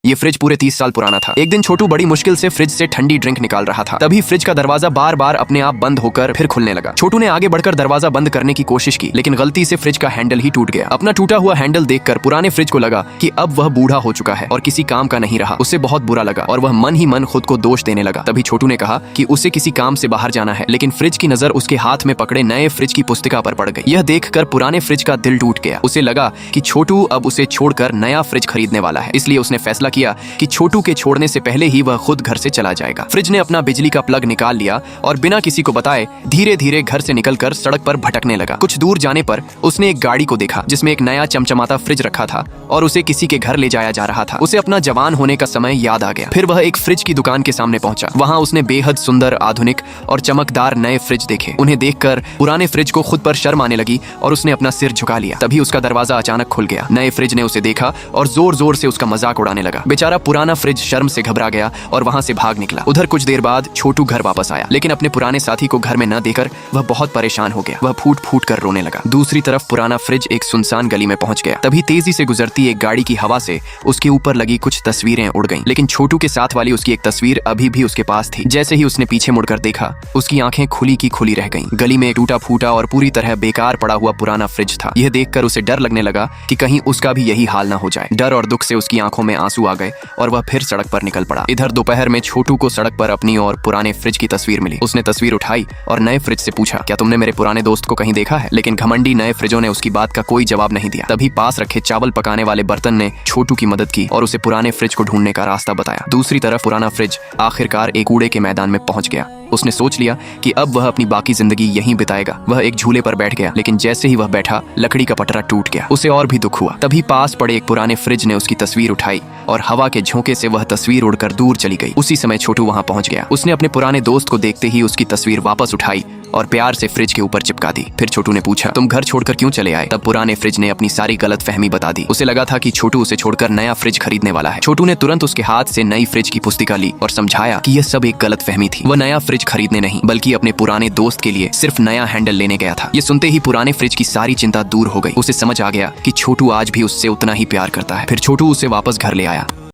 ये फ्रिज पूरे 30 साल पुराना था। एक दिन छोटू बड़ी मुश्किल से फ्रिज से ठंडी ड्रिंक निकाल रहा था। तभी फ्रिज का दरवाजा बार बार अपने आप बंद होकर फिर खुलने लगा। छोटू ने आगे बढ़कर दरवाजा बंद करने की कोशिश की, लेकिन गलती से फ्रिज का हैंडल ही टूट गया। अपना टूटा हुआ हैंडल देखकर पुराने फ्रिज को लगा कि अब वह बूढ़ा हो चुका है और किसी काम का नहीं रहा। उसे बहुत बुरा लगा और वह मन ही मन खुद को दोष देने लगा। तभी छोटू ने कहा कि उसे किसी काम से बाहर जाना है, लेकिन फ्रिज की नजर उसके हाथ में पकड़े नए फ्रिज की पुस्तिका पर पड़ गई। यह देखकर पुराने फ्रिज का दिल टूट गया। उसे लगा कि छोटू अब उसे छोड़कर नया फ्रिज खरीदने वाला है, इसलिए उसने फैसला किया कि छोटू के छोड़ने से पहले ही वह खुद घर से चला जाएगा। फ्रिज ने अपना बिजली का प्लग निकाल लिया और बिना किसी को बताए धीरे धीरे घर से निकलकर सड़क पर भटकने लगा। कुछ दूर जाने पर उसने एक गाड़ी को देखा जिसमें एक नया चमचमाता फ्रिज रखा था और उसे किसी के घर ले जाया जा रहा था। उसे अपना जवान होने का समय याद आ गया। फिर वह एक फ्रिज की दुकान के सामने पहुंचा। वहां उसने बेहद सुंदर, आधुनिक और चमकदार नए फ्रिज देखे। उन्हें देखकर पुराने फ्रिज को खुद पर शर्म आने लगी और उसने अपना सिर झुका लिया। तभी उसका दरवाजा अचानक खुल गया। नए फ्रिज ने उसे देखा और जोर जोर से उसका मजाक उड़ाने लगा। बेचारा पुराना फ्रिज शर्म से घबरा गया और वहां से भाग निकला। उधर कुछ देर बाद छोटू घर वापस आया, लेकिन अपने पुराने साथी को घर में न देकर वह बहुत परेशान हो गया। वह फूट फूट कर रोने लगा। दूसरी तरफ पुराना फ्रिज एक सुनसान गली में पहुंच गया। तभी तेजी से गुजरती एक गाड़ी की हवा से उसके ऊपर लगी कुछ तस्वीरें उड़ गईं, लेकिन छोटू के साथ वाली उसकी एक तस्वीर अभी भी उसके पास थी। जैसे ही उसने पीछे मुड़कर देखा, उसकी आंखें खुली की खुली रह गईं। गली में एक टूटा फूटा और पूरी तरह बेकार पड़ा हुआ पुराना फ्रिज था। यह देखकर उसे डर लगने लगा कि कहीं उसका भी यही हाल न हो जाए। डर और दुख से उसकी आंखों में आंसू आ गए और वह फिर सड़क पर निकल पड़ा। इधर दोपहर में छोटू को सड़क पर अपनी और पुराने फ्रिज की तस्वीर मिली। उसने तस्वीर उठाई और नए फ्रिज से पूछा, क्या तुमने मेरे पुराने दोस्त को कहीं देखा है? लेकिन घमंडी नए फ्रिजों ने उसकी बात का कोई जवाब नहीं दिया। तभी पास रखे चावल पकाने वाले बर्तन ने छोटू की मदद की और उसे पुराने फ्रिज को ढूंढने का रास्ता बताया। दूसरी तरफ पुराना फ्रिज आखिरकार एक कूड़े के मैदान में पहुंच गया। उसने सोच लिया कि अब वह अपनी बाकी जिंदगी यहीं बिताएगा। वह एक झूले पर बैठ गया, लेकिन जैसे ही वह बैठा, लकड़ी का पटरा टूट गया। उसे और भी दुख हुआ। तभी पास पड़े एक पुराने फ्रिज ने उसकी तस्वीर उठाई और हवा के झोंके से वह तस्वीर उड़कर दूर चली गई। उसी समय छोटू वहां पहुंच गया। उसने अपने पुराने दोस्त को देखते ही उसकी तस्वीर वापस उठाई और प्यार से फ्रिज के ऊपर चिपका दी। फिर छोटू ने पूछा, तुम घर छोड़कर क्यों चले आए? तब पुराने फ्रिज ने अपनी सारी गलत फहमी बता दी। उसे लगा था कि छोटू उसे छोड़कर नया फ्रिज खरीदने वाला है। छोटू ने तुरंत उसके हाथ से नई फ्रिज की पुस्तिका ली और समझाया कि यह सब एक गलत फहमी थी। वह नया फ्रिज खरीदने नहीं, बल्कि अपने पुराने दोस्त के लिए सिर्फ नया हैंडल लेने गया था। ये सुनते ही पुराने फ्रिज की सारी चिंता दूर हो गई। उसे समझ आ गया कि छोटू आज भी उससे उतना ही प्यार करता है। फिर छोटू उसे वापस घर ले आया।